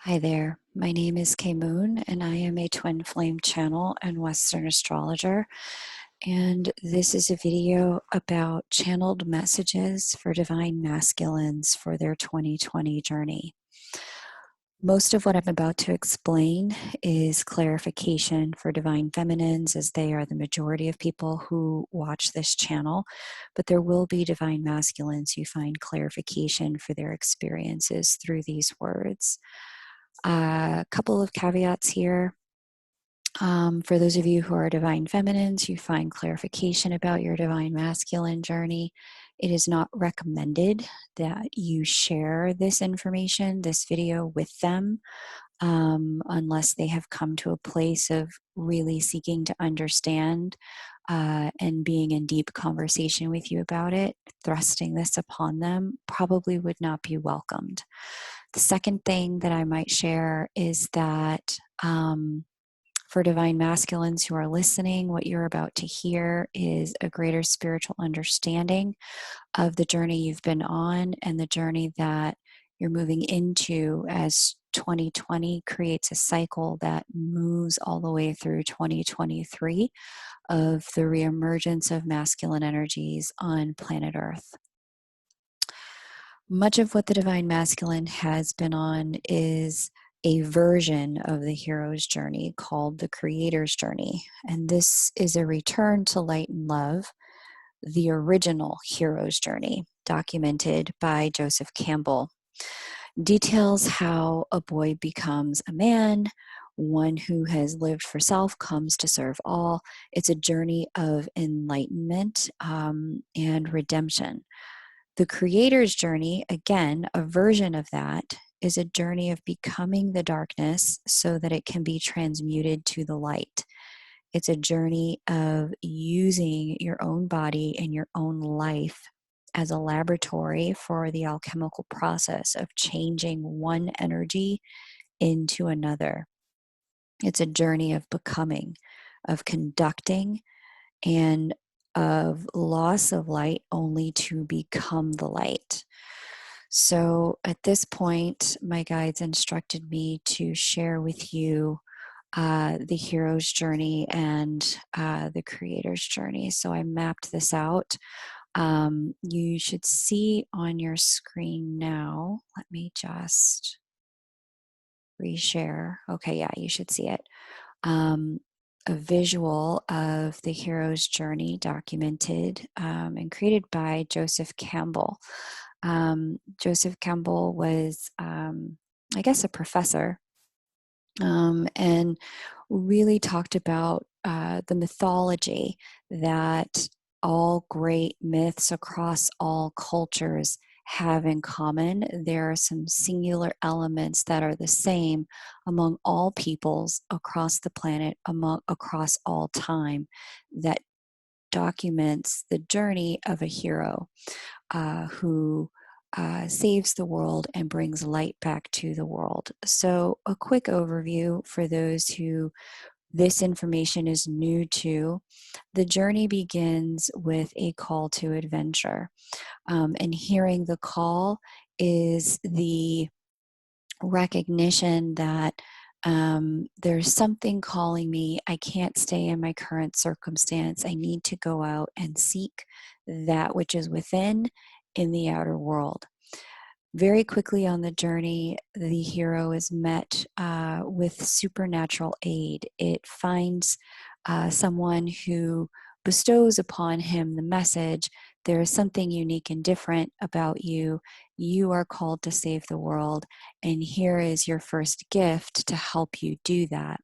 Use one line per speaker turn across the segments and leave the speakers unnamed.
Hi there, my name is Kay Moon and I am a twin flame channel and Western astrologer. And this is a video about channeled messages for divine masculines for their 2020 journey. Most of what I'm about to explain is clarification for divine feminines, as they are the majority of people who watch this channel, but there will be divine masculines who find clarification for their experiences through these words. A couple of caveats here. For those of you who are divine feminines, who find clarification about your divine masculine journey, it is not recommended that you share this information, this video, with them, unless they have come to a place of really seeking to understand and being in deep conversation with you about it. Thrusting this upon them probably would not be welcomed. The second thing that I might share is that for divine masculines who are listening, what you're about to hear is a greater spiritual understanding of the journey you've been on and the journey that you're moving into, as 2020 creates a cycle that moves all the way through 2023 of the reemergence of masculine energies on planet Earth. Much of what the divine masculine has been on is a version of the hero's journey called the creator's journey. And this is a return to light and love, the original hero's journey, documented by Joseph Campbell. Details how a boy becomes a man, one who has lived for self comes to serve all. It's a journey of enlightenment and redemption. The creator's journey, again, a version of that, is a journey of becoming the darkness so that it can be transmuted to the light. It's a journey of using your own body and your own life as a laboratory for the alchemical process of changing one energy into another. It's a journey of becoming, of conducting, and of loss of light only to become the light. So at this point, my guides instructed me to share with you the hero's journey and the creator's journey. So I mapped this out. You should see on your screen now. Let me just reshare. Okay, yeah, you should see it. A visual of the hero's journey documented and created by Joseph Campbell. Joseph Campbell was, I guess, a professor and really talked about the mythology that all great myths across all cultures have in common. There are some singular elements that are the same among all peoples across the planet, across all time, that documents the journey of a hero who saves the world and brings light back to the world. So a quick overview for those who this information is new to. The journey begins with a call to adventure. And hearing the call is the recognition that there's something calling me. I can't stay in my current circumstance. I need to go out and seek that which is within in the outer world. Very quickly on the journey, the hero is met with supernatural aid. It finds someone who bestows upon him the message: there is something unique and different about you. You are called to save the world, and here is your first gift to help you do that.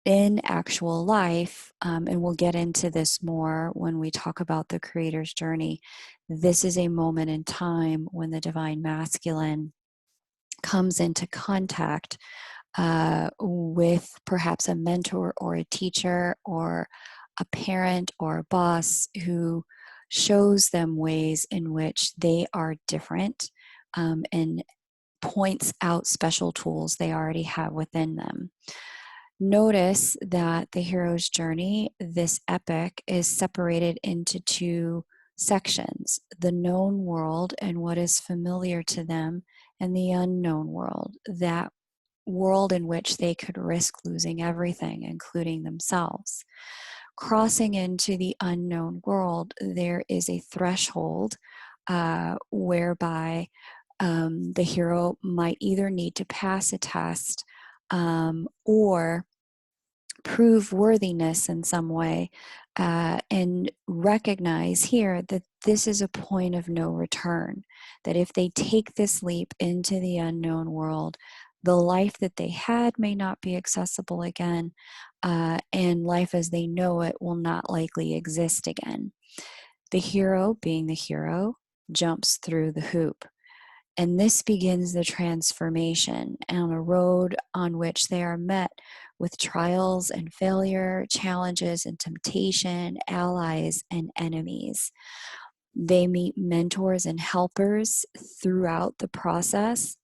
In actual life, and we'll get into this more when we talk about the creator's journey, this is a moment in time when the divine masculine comes into contact with perhaps a mentor or a teacher or a parent or a boss who shows them ways in which they are different, and points out special tools they already have within them. Notice that the hero's journey, this epic, is separated into two sections: the known world and what is familiar to them, and the unknown world, that world in which they could risk losing everything, including themselves. Crossing into the unknown world, there is a threshold whereby the hero might either need to pass a test or prove worthiness in some way, and recognize here that this is a point of no return, that if they take this leap into the unknown world, the life that they had may not be accessible again, and life as they know it will not likely exist again. The hero, being the hero, jumps through the hoop. And this begins the transformation on a road on which they are met with trials and failure, challenges and temptation, allies and enemies. They meet mentors and helpers throughout the process,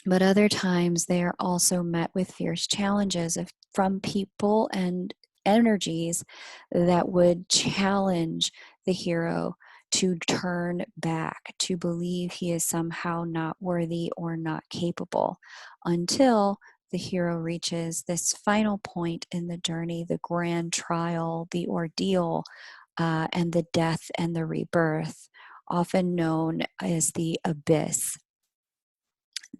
but other times they are also met with fierce challenges from people and energies that would challenge the hero to turn back, to believe he is somehow not worthy or not capable, until the hero reaches this final point in the journey, the grand trial, the ordeal, and the death and the rebirth, often known as the abyss.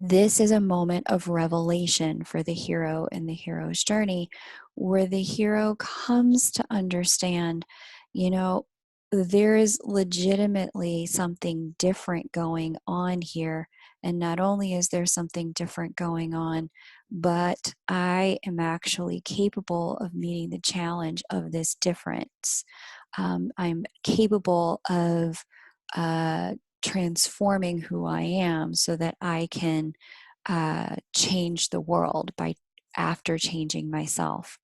This is a moment of revelation for the hero in the hero's journey, where the hero comes to understand, you know, there is legitimately something different going on here. And not only is there something different going on, but I am actually capable of meeting the challenge of this difference. I'm capable of transforming who I am so that I can change the world after changing myself.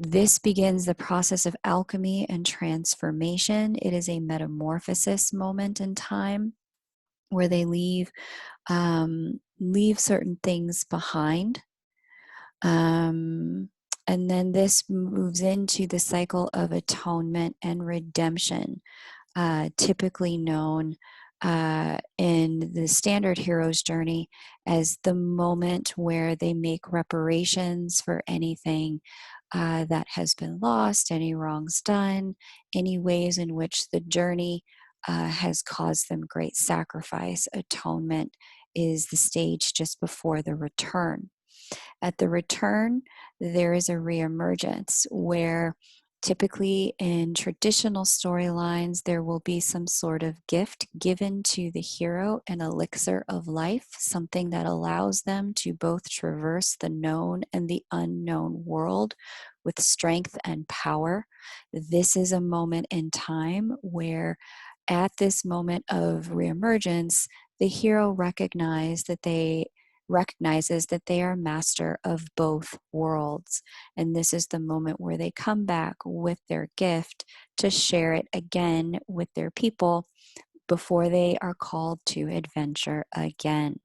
This begins the process of alchemy and transformation. It is a metamorphosis moment in time where they leave certain things behind. And then this moves into the cycle of atonement and redemption, typically known in the standard hero's journey as the moment where they make reparations for anything that has been lost, any wrongs done, any ways in which the journey has caused them great sacrifice. Atonement is the stage just before the return. At the return, there is a reemergence where typically in traditional storylines, there will be some sort of gift given to the hero, an elixir of life, something that allows them to both traverse the known and the unknown world with strength and power. This is a moment in time where, at this moment of reemergence, the hero recognizes that they are master of both worlds. And this is the moment where they come back with their gift to share it again with their people before they are called to adventure again.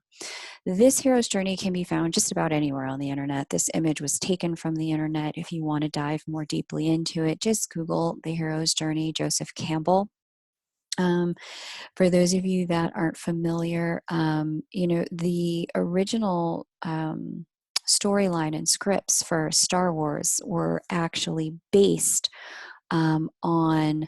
This hero's journey can be found just about anywhere on the internet. This image was taken from the internet. If you want to dive more deeply into it, just Google the hero's journey, Joseph Campbell. For those of you that aren't familiar, the original storyline and scripts for Star Wars were actually based on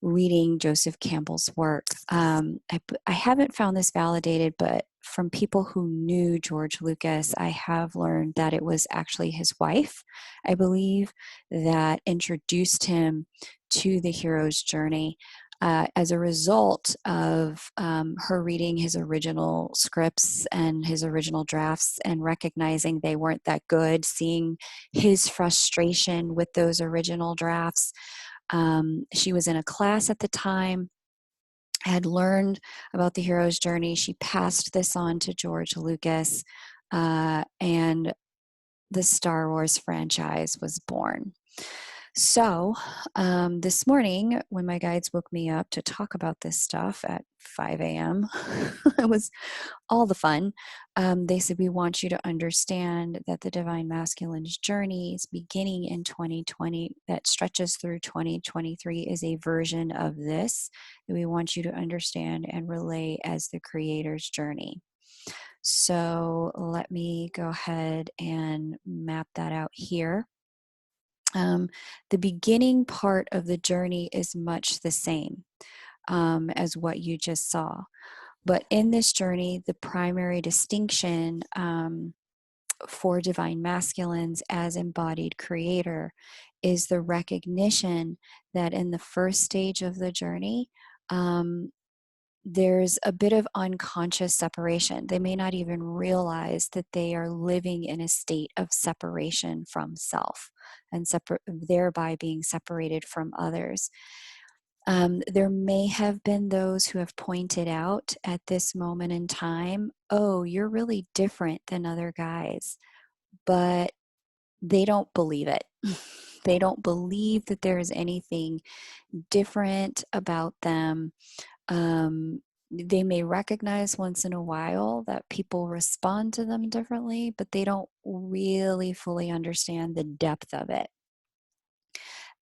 reading Joseph Campbell's work. I haven't found this validated, but from people who knew George Lucas, I have learned that it was actually his wife, I believe, that introduced him to the hero's journey. As a result of her reading his original scripts and his original drafts and recognizing they weren't that good, seeing his frustration with those original drafts. She was in a class at the time, had learned about the hero's journey. She passed this on to George Lucas, and the Star Wars franchise was born. So, this morning, when my guides woke me up to talk about this stuff at 5 a.m., it was all the fun. They said, we want you to understand that the Divine Masculine's journey is beginning in 2020, that stretches through 2023, is a version of this that we want you to understand and relay as the Creator's journey. So, let me go ahead and map that out here. The beginning part of the journey is much the same as what you just saw. But in this journey, the primary distinction for divine masculines as embodied creator is the recognition that in the first stage of the journey, there's a bit of unconscious separation. They may not even realize that they are living in a state of separation from self and thereby being separated from others. There may have been those who have pointed out at this moment in time, oh, you're really different than other guys, but they don't believe it. They don't believe that there is anything different about them. They may recognize once in a while that people respond to them differently, but they don't really fully understand the depth of it.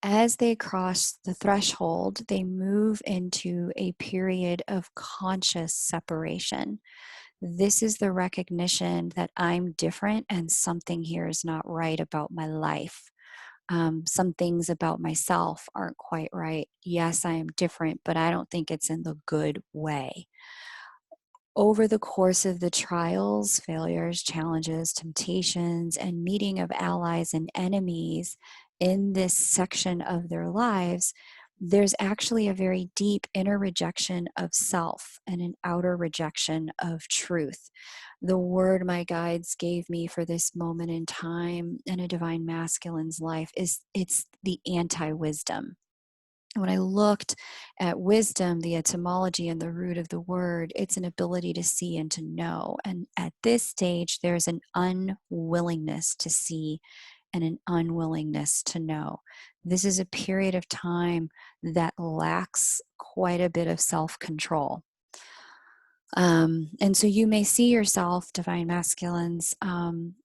As they cross the threshold, they move into a period of conscious separation. This is the recognition that I'm different and something here is not right about my life. Some things about myself aren't quite right. Yes, I am different, but I don't think it's in the good way. Over the course of the trials, failures, challenges, temptations, and meeting of allies and enemies in this section of their lives, there's actually a very deep inner rejection of self and an outer rejection of truth. The word my guides gave me for this moment in time in a divine masculine's life is it's the anti-wisdom. When I looked at wisdom, the etymology and the root of the word, it's an ability to see and to know. And at this stage, there's an unwillingness to see and an unwillingness to know. This is a period of time that lacks quite a bit of self control. And so you may see yourself, divine masculines,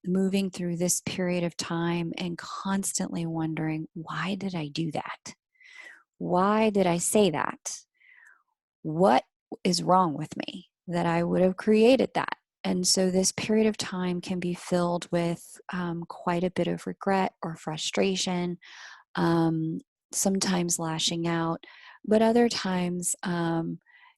moving through this period of time and constantly wondering, why did I do that? Why did I say that? What is wrong with me that I would have created that? And so this period of time can be filled with quite a bit of regret or frustration, um, sometimes lashing out, but other times,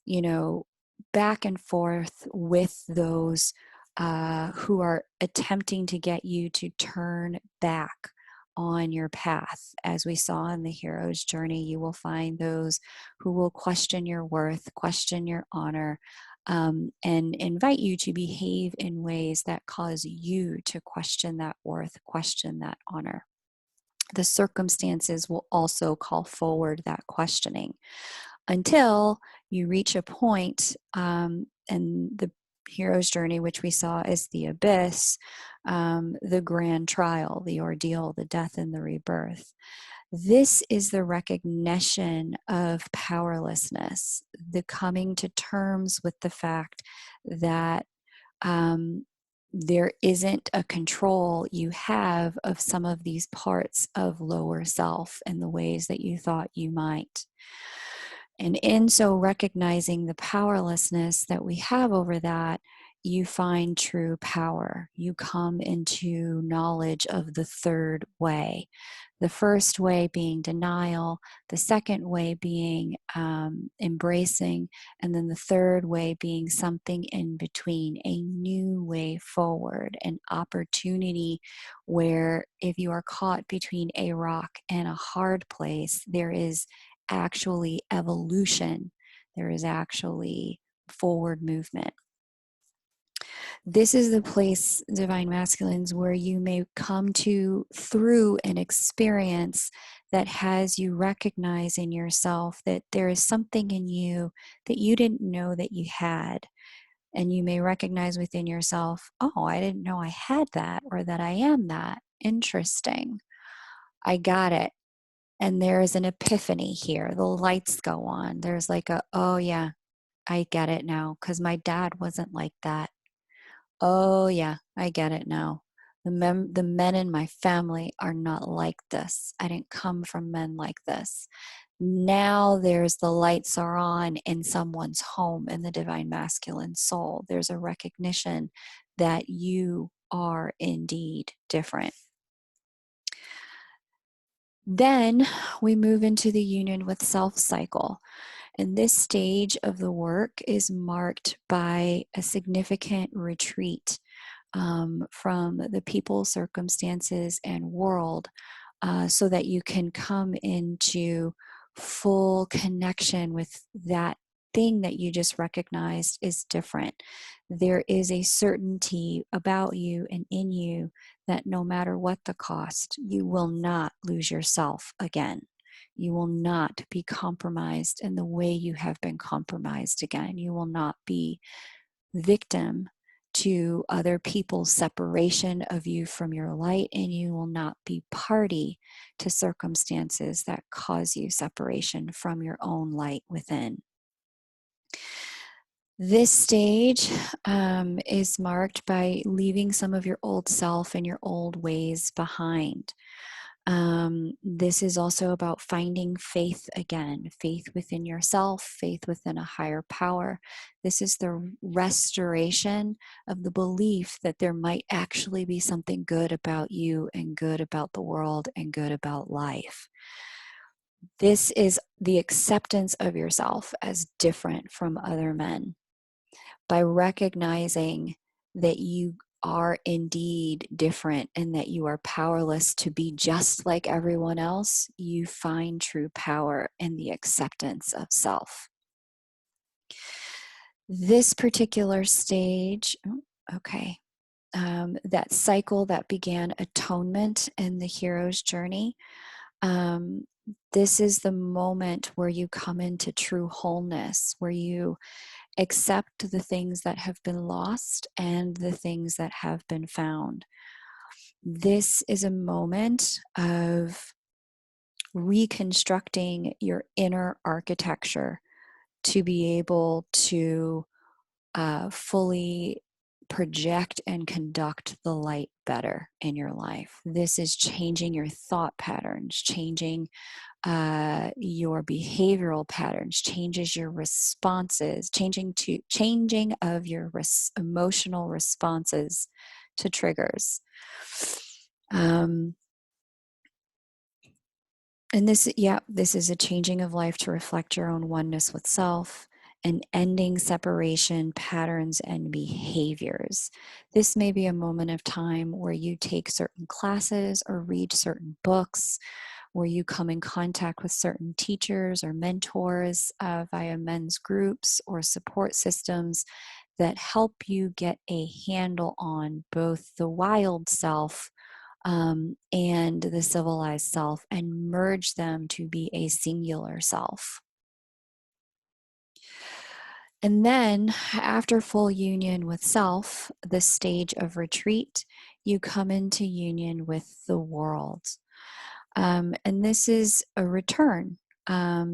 you know, back and forth with those who are attempting to get you to turn back on your path. As we saw in the hero's journey, you will find those who will question your worth, question your honor, and invite you to behave in ways that cause you to question that worth, question that honor. The circumstances will also call forward that questioning until you reach a point, and the hero's journey, which we saw as the abyss, the grand trial, the ordeal, the death, and the rebirth. This is the recognition of powerlessness, the coming to terms with the fact that um, there isn't a control you have of some of these parts of lower self in the ways that you thought you might. And in so recognizing the powerlessness that we have over that, you find true power. You come into knowledge of the third way. The first way being denial, the second way being embracing, and then the third way being something in between, a new way forward, an opportunity where if you are caught between a rock and a hard place, there is actually evolution. There is actually forward movement. This is the place, divine masculines, where you may come to through an experience that has you recognize in yourself that there is something in you that you didn't know that you had. And you may recognize within yourself, oh, I didn't know I had that or that I am that. Interesting. I got it. And there is an epiphany here. The lights go on. There's like a, oh yeah, I get it now, because my dad wasn't like that. Oh yeah, I get it now. The men in my family are not like this. I didn't come from men like this. Now there's the lights are on in someone's home in the divine masculine soul. There's a recognition that you are indeed different. Then we move into the union with self cycle. And this stage of the work is marked by a significant retreat from the people, circumstances, and world, so that you can come into full connection with that thing that you just recognized is different. There is a certainty about you and in you that no matter what the cost, you will not lose yourself again. You will not be compromised in the way you have been compromised again. You will not be victim to other people's separation of you from your light, and you will not be party to circumstances that cause you separation from your own light within. This stage is marked by leaving some of your old self and your old ways behind. This is also about finding faith again, faith within yourself, faith within a higher power. This is the restoration of the belief that there might actually be something good about you and good about the world and good about life. This is the acceptance of yourself as different from other men. By recognizing that you are indeed different and that you are powerless to be just like everyone else, you find true power in the acceptance of self. This particular stage, that cycle that began atonement in the hero's journey, this is the moment where you come into true wholeness, where you accept the things that have been lost and the things that have been found. This is a moment of reconstructing your inner architecture to be able to fully project and conduct the light better in your life. This is changing your thought patterns, changing your behavioral patterns, changes your responses, changing of your emotional responses to triggers. And this is a changing of life to reflect your own oneness with self and ending separation patterns and behaviors. This may be a moment of time where you take certain classes or read certain books, where you come in contact with certain teachers or mentors via men's groups or support systems that help you get a handle on both the wild self and the civilized self and merge them to be a singular self. And then, after full union with self, the stage of retreat, you come into union with the world. And this is a return.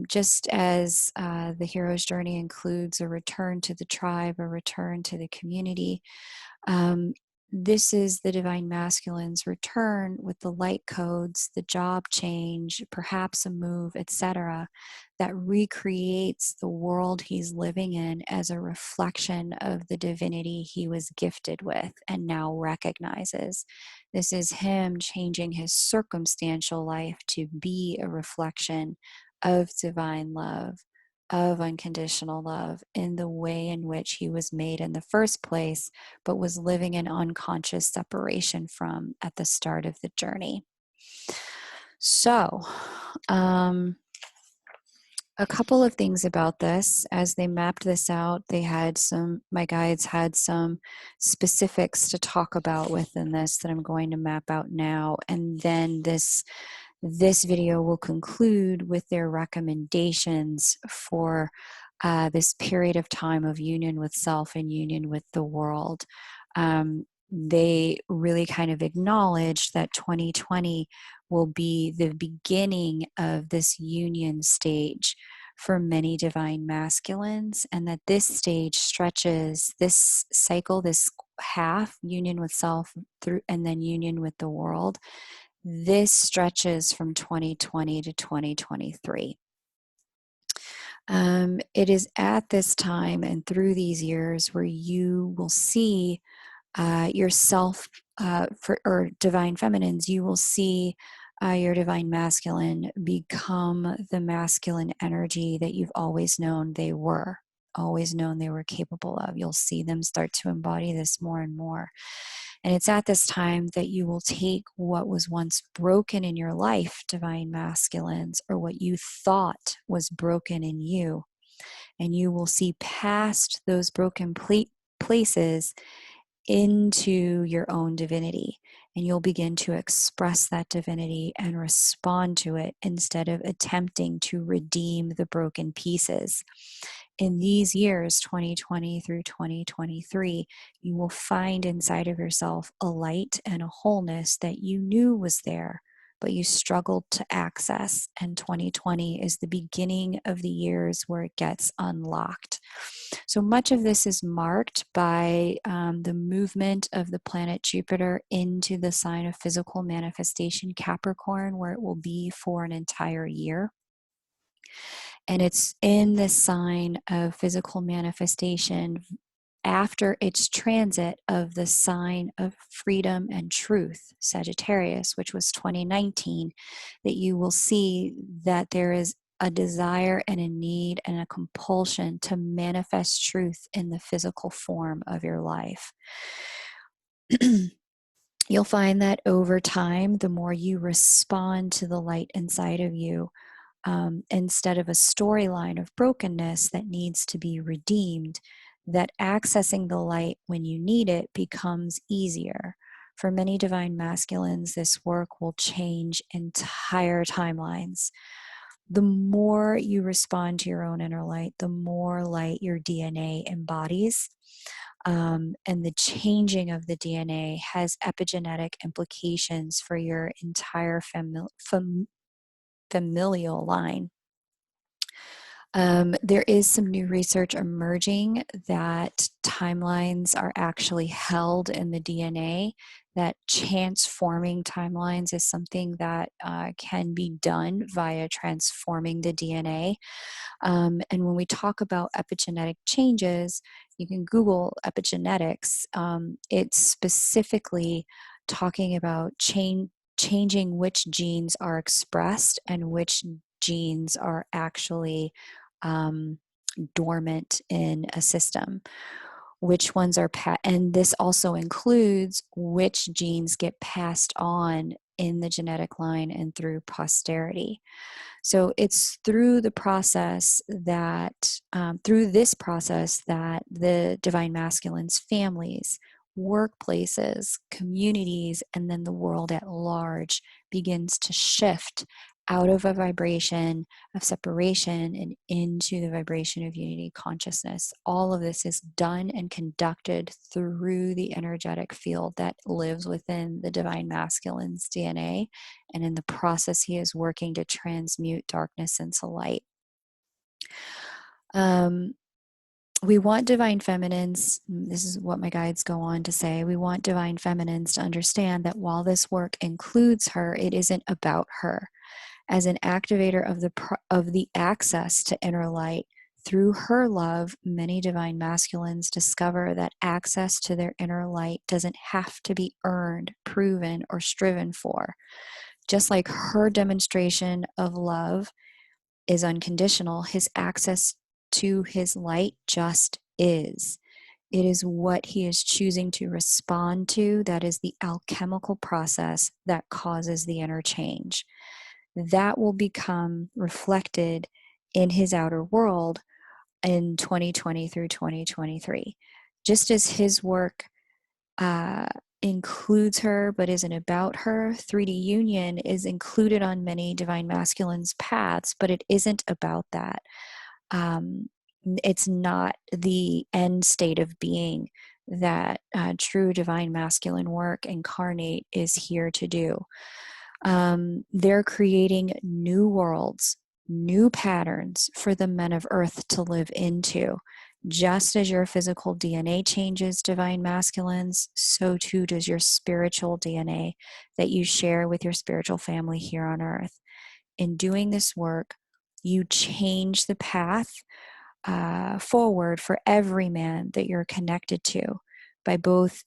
Just as the hero's journey includes a return to the tribe, a return to the community, this is the divine masculine's return with the light codes, the job change, perhaps a move, etc., that recreates the world he's living in as a reflection of the divinity he was gifted with and now recognizes. This is him changing his circumstantial life to be a reflection of divine love, of unconditional love, in the way in which he was made in the first place, but was living in unconscious separation from at the start of the journey. So, a couple of things about this. As they mapped this out, my guides had some specifics to talk about within this that I'm going to map out now. And then this video will conclude with their recommendations for this period of time of union with self and union with the world. they really kind of acknowledge that 2020 will be the beginning of this union stage for many divine masculines, and that this stage stretches this cycle, this half union with self through, and then union with the world. This stretches from 2020 to 2023. It is at this time and through these years where you will see yourself, or divine feminines, you will see your divine masculine become the masculine energy that you've always known they were, capable of. You'll see them start to embody this more and more. And it's at this time that you will take what was once broken in your life, divine masculines, or what you thought was broken in you, and you will see past those broken places into your own divinity. And you'll begin to express that divinity and respond to it instead of attempting to redeem the broken pieces. In these years, 2020 through 2023, you will find inside of yourself a light and a wholeness that you knew was there, but you struggled to access. And 2020 is the beginning of the years where it gets unlocked. So much of this is marked by the movement of the planet Jupiter into the sign of physical manifestation, Capricorn, where it will be for an entire year. And it's in this sign of physical manifestation after its transit of the sign of freedom and truth, Sagittarius, which was 2019, that you will see that there is a desire and a need and a compulsion to manifest truth in the physical form of your life. You'll find that over time, the more you respond to the light inside of you, instead of a storyline of brokenness that needs to be redeemed, that accessing the light when you need it becomes easier. For many divine masculines, this work will change entire timelines. The more you respond to your own inner light, the more light your DNA embodies. And the changing of the DNA has epigenetic implications for your entire familial line. There is some new research emerging that timelines are actually held in the DNA, that transforming timelines is something that can be done via transforming the DNA. And when we talk about epigenetic changes, you can Google epigenetics. It's specifically talking about changing which genes are expressed and which genes are actually dormant in a system, which ones are and this also includes which genes get passed on in the genetic line and through posterity. So it's through the process that, through this process, that the divine masculines, families, workplaces, communities, and then the world at large begins to shift out of a vibration of separation and into the vibration of unity consciousness. All of this is done and conducted through the energetic field that lives within the divine masculine's DNA. And in the process, he is working to transmute darkness into light. We want divine feminines, this is what my guides go on to say, we want divine feminines to understand that while this work includes her, it isn't about her. As an activator of the access to inner light, through her love, many divine masculines discover that access to their inner light doesn't have to be earned, proven, or striven for. Just like her demonstration of love is unconditional, his access to his light just is. It is what he is choosing to respond to that is the alchemical process that causes the inner change. That will become reflected in his outer world in 2020 through 2023. Just as his work includes her but isn't about her, 3D union is included on many divine masculines' paths, but it isn't about that. It's not the end state of being. that true divine masculine work incarnate is here to do. They're creating new worlds, new patterns for the men of earth to live into. Just as your physical DNA changes, divine masculines, so too does your spiritual DNA that you share with your spiritual family here on earth. In doing this work, you change the path forward for every man that you're connected to by both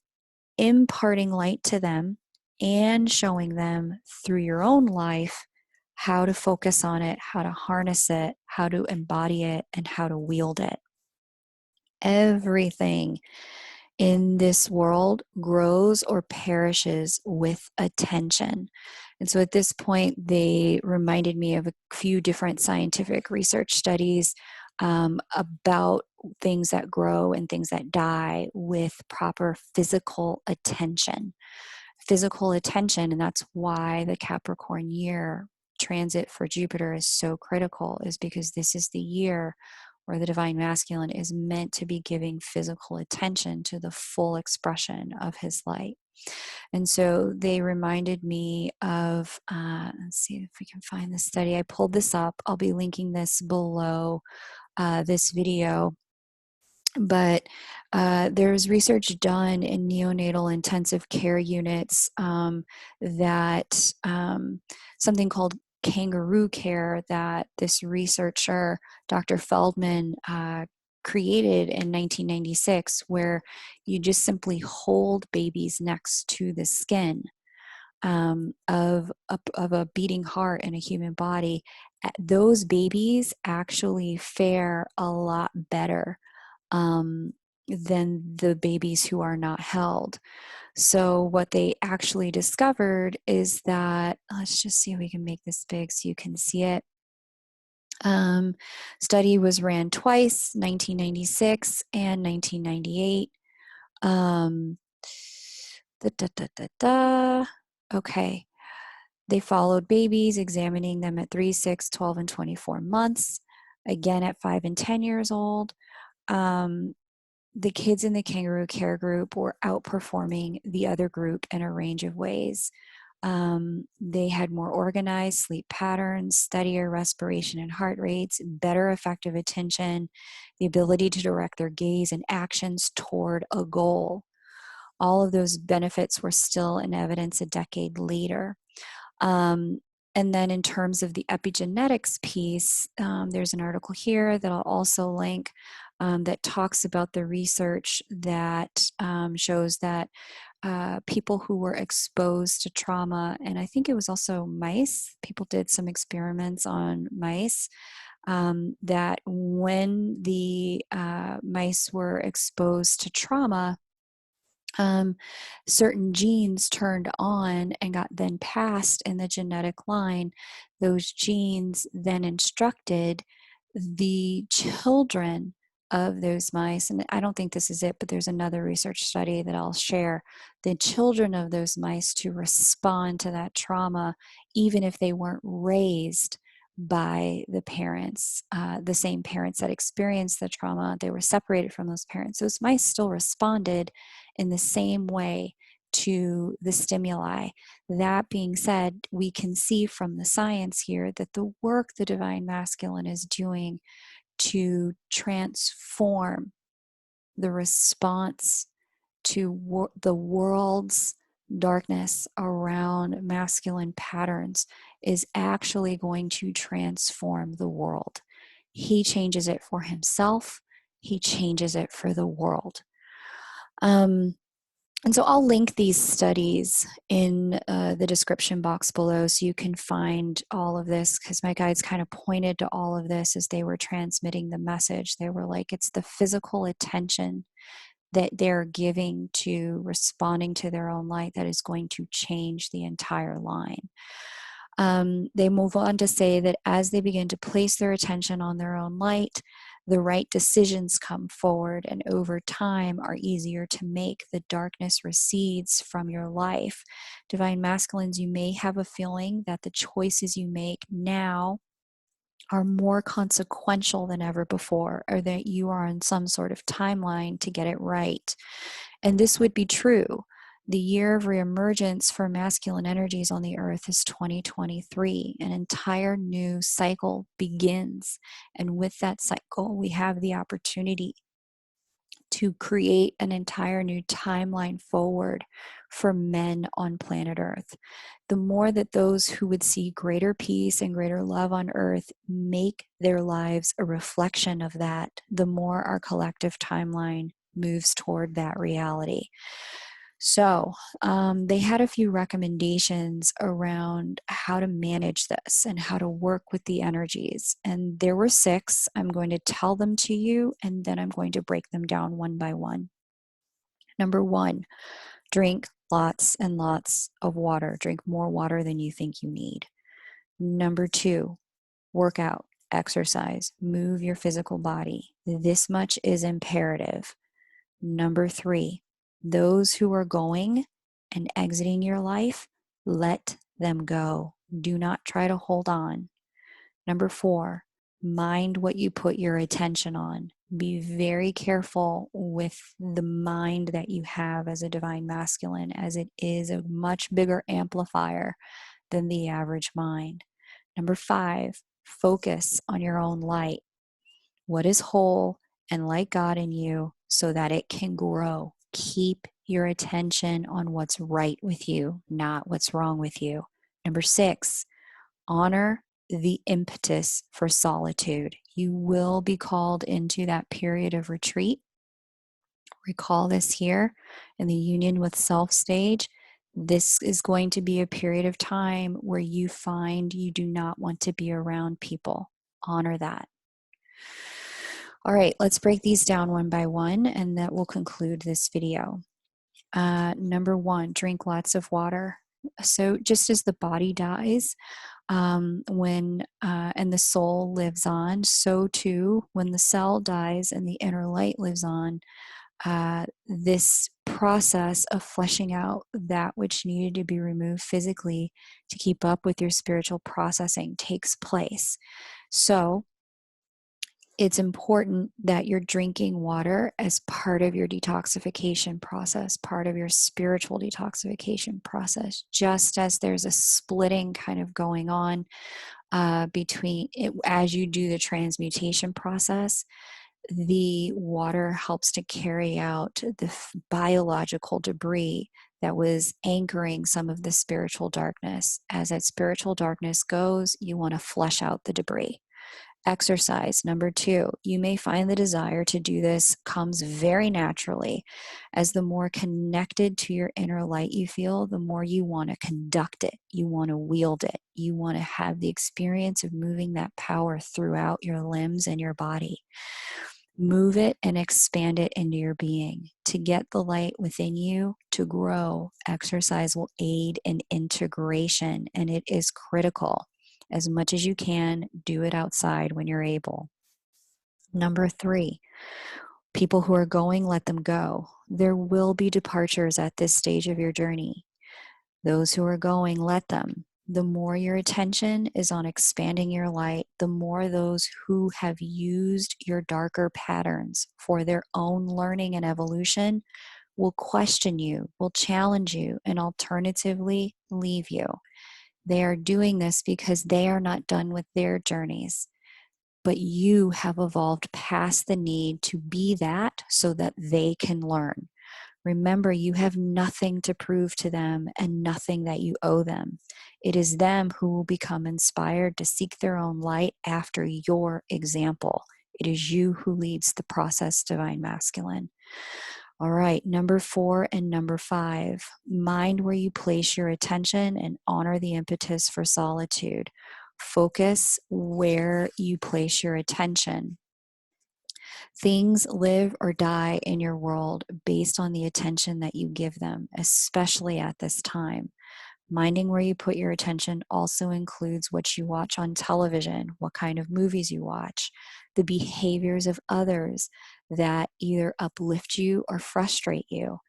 imparting light to them and showing them through your own life how to focus on it, how to harness it, how to embody it, and how to wield it. Everything in this world grows or perishes with attention. And so at this point, they reminded me of a few different scientific research studies about things that grow and things that die with proper physical attention. Physical attention, and that's why the Capricorn year transit for Jupiter is so critical, is because this is the year where the divine masculine is meant to be giving physical attention to the full expression of his light. And so they reminded me of, let's see if we can find this study. I pulled this up. I'll be linking this below this video. But there's research done in neonatal intensive care units that something called kangaroo care that this researcher, Dr. Feldman, created in 1996, where you just simply hold babies next to the skin of a beating heart in a human body. Those babies actually fare a lot better than the babies who are not held. So what they actually discovered is that, let's just see if we can make this big so you can see it. Study was ran twice, 1996 and 1998. Okay. They followed babies, examining them at 3, 6, 12, and 24 months. Again, at 5 and 10 years old. The kids in the kangaroo care group were outperforming the other group in a range of ways. They had more organized sleep patterns, steadier respiration and heart rates, better effective attention, the ability to direct their gaze and actions toward a goal. All of those benefits were still in evidence a decade later. And then in terms of the epigenetics piece, there's an article here that I'll also link that talks about the research that shows that people who were exposed to trauma, and I think it was also mice, people did some experiments on mice, that when the mice were exposed to trauma, certain genes turned on and got then passed in the genetic line. Those genes then instructed the children of those mice, and I don't think this is it, but there's another research study that I'll share, the children of those mice to respond to that trauma, even if they weren't raised by the parents, the same parents that experienced the trauma. They were separated from those parents. Those mice still responded in the same way to the stimuli. That being said, we can see from the science here that the work the divine masculine is doing to transform the response to the world's darkness around masculine patterns is actually going to transform the world. He changes it for himself. He changes it for the world. And so I'll link these studies in the description box below so you can find all of this, because my guides kind of pointed to all of this as they were transmitting the message. They were like, it's the physical attention that they're giving to responding to their own light that is going to change the entire line. They move on to say that as they begin to place their attention on their own light, the right decisions come forward, and over time are easier to make. The darkness recedes from your life. Divine masculines, you may have a feeling that the choices you make now are more consequential than ever before, or that you are on some sort of timeline to get it right. And this would be true. The year of reemergence for masculine energies on the earth is 2023. An entire new cycle begins. And with that cycle, we have the opportunity to create an entire new timeline forward for men on planet Earth. The more that those who would see greater peace and greater love on Earth make their lives a reflection of that, the more our collective timeline moves toward that reality. So, they had a few recommendations around how to manage this and how to work with the energies. And there were 6. I'm going to tell them to you, and then I'm going to break them down one by one. Number 1, drink lots and lots of water. Drink more water than you think you need. Number 2, work out, exercise, move your physical body. This much is imperative. Number 3, those who are going and exiting your life, let them go. Do not try to hold on. Number 4, mind what you put your attention on. Be very careful with the mind that you have as a divine masculine, as it is a much bigger amplifier than the average mind. Number 5, focus on your own light. What is whole and like God in you so that it can grow. Keep your attention on what's right with you, not what's wrong with you. Number 6, honor the impetus for solitude. You will be called into that period of retreat. Recall this here in the union with self stage. This is going to be a period of time where you find you do not want to be around people. Honor that. All right, let's break these down one by one, and that will conclude this video. Number 1, drink lots of water. So just as the body dies, and the soul lives on, so too when the cell dies and the inner light lives on, this process of fleshing out that which needed to be removed physically to keep up with your spiritual processing takes place. So it's important that you're drinking water as part of your detoxification process, part of your spiritual detoxification process, just as there's a splitting kind of going on between it, as you do the transmutation process. The water helps to carry out the biological debris that was anchoring some of the spiritual darkness. As that spiritual darkness goes, you want to flush out the debris. Exercise. Number 2, you may find the desire to do this comes very naturally. As the more connected to your inner light you feel, the more you want to conduct it. You want to wield it. You want to have the experience of moving that power throughout your limbs and your body. Move it and expand it into your being. To get the light within you to grow, exercise will aid in integration, and it is critical. As much as you can, do it outside when you're able. Number 3, people who are going, let them go. There will be departures at this stage of your journey. Those who are going, let them. The more your attention is on expanding your light, the more those who have used your darker patterns for their own learning and evolution will question you, will challenge you, and alternatively leave you. They are doing this because they are not done with their journeys. But you have evolved past the need to be that so that they can learn. Remember, you have nothing to prove to them and nothing that you owe them. It is them who will become inspired to seek their own light after your example. It is you who leads the process, Divine Masculine. All right, number 4 and number 5, mind where you place your attention and honor the impetus for solitude. Focus where you place your attention. Things live or die in your world based on the attention that you give them, especially at this time. Minding where you put your attention also includes what you watch on television, what kind of movies you watch, the behaviors of others that either uplift you or frustrate you.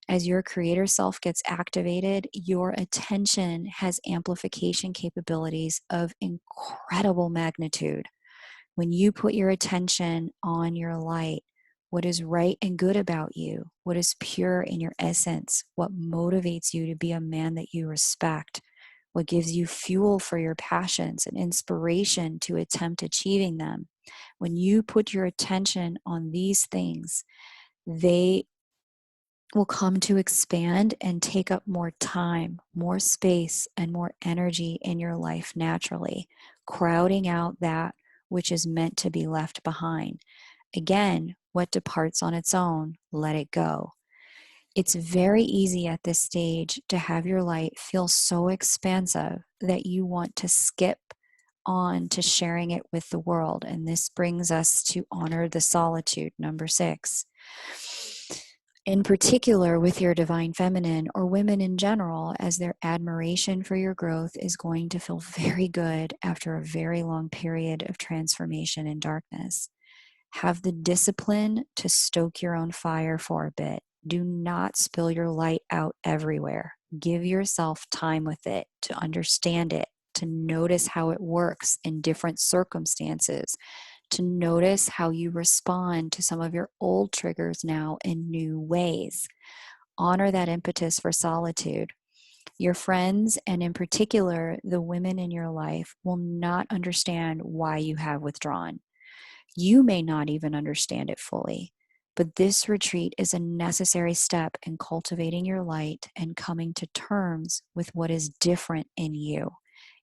As your creator self gets activated, your attention has amplification capabilities of incredible magnitude. When you put your attention on your light, what is right and good about you, what is pure in your essence, what motivates you to be a man that you respect, what gives you fuel for your passions and inspiration to attempt achieving them. When you put your attention on these things, they will come to expand and take up more time, more space, and more energy in your life naturally, crowding out that which is meant to be left behind. Again, what departs on its own, let it go. It's very easy at this stage to have your light feel so expansive that you want to skip on to sharing it with the world. And this brings us to honor the solitude, number 6. In particular, with your divine feminine or women in general, as their admiration for your growth is going to feel very good after a very long period of transformation and darkness. Have the discipline to stoke your own fire for a bit. Do not spill your light out everywhere. Give yourself time with it to understand it, to notice how it works in different circumstances, to notice how you respond to some of your old triggers now in new ways. Honor that impetus for solitude. Your friends, and in particular, the women in your life, will not understand why you have withdrawn. You may not even understand it fully, but this retreat is a necessary step in cultivating your light and coming to terms with what is different in you.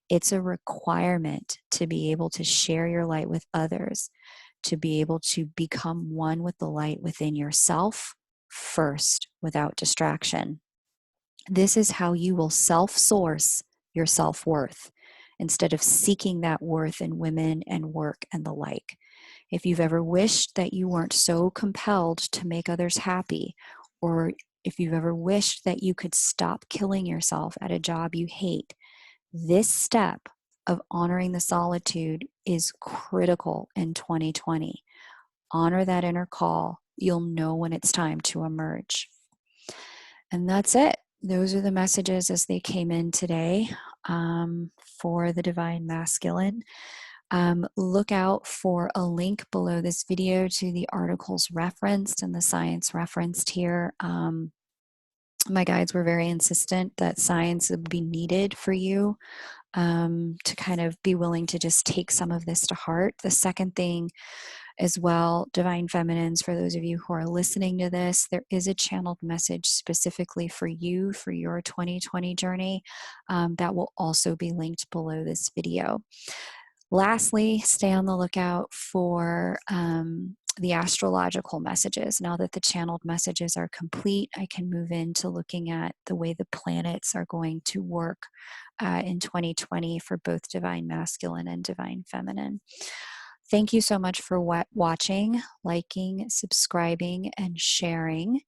It's a requirement to be able to share your light with others, to be able to become one with the light within yourself first without distraction. This is how you will self-source your self-worth instead of seeking that worth in women and work and the like. If you've ever wished that you weren't so compelled to make others happy, or if you've ever wished that you could stop killing yourself at a job you hate, this step of honoring the solitude is critical in 2020. Honor that inner call. You'll know when it's time to emerge. And that's it. Those are the messages as they came in today for the Divine Masculine. Look out for a link below this video to the articles referenced and the science referenced here. My guides were very insistent that science would be needed for you to kind of be willing to just take some of this to heart. The second thing as well, Divine Feminines, for those of you who are listening to this, there is a channeled message specifically for you for your 2020 journey that will also be linked below this video. Lastly, stay on the lookout for the astrological messages. Now that the channeled messages are complete, I can move into looking at the way the planets are going to work in 2020 for both Divine Masculine and Divine Feminine. Thank you so much for watching, liking, subscribing, and sharing.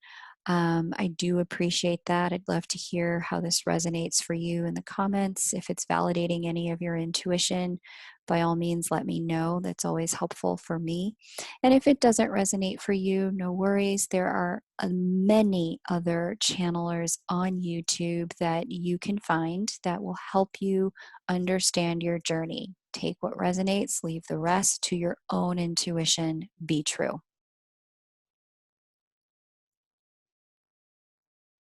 I do appreciate that. I'd love to hear how this resonates for you in the comments. If it's validating any of your intuition, by all means, let me know. That's always helpful for me. And if it doesn't resonate for you, no worries. There are many other channelers on YouTube that you can find that will help you understand your journey. Take what resonates, leave the rest to your own intuition. Be true.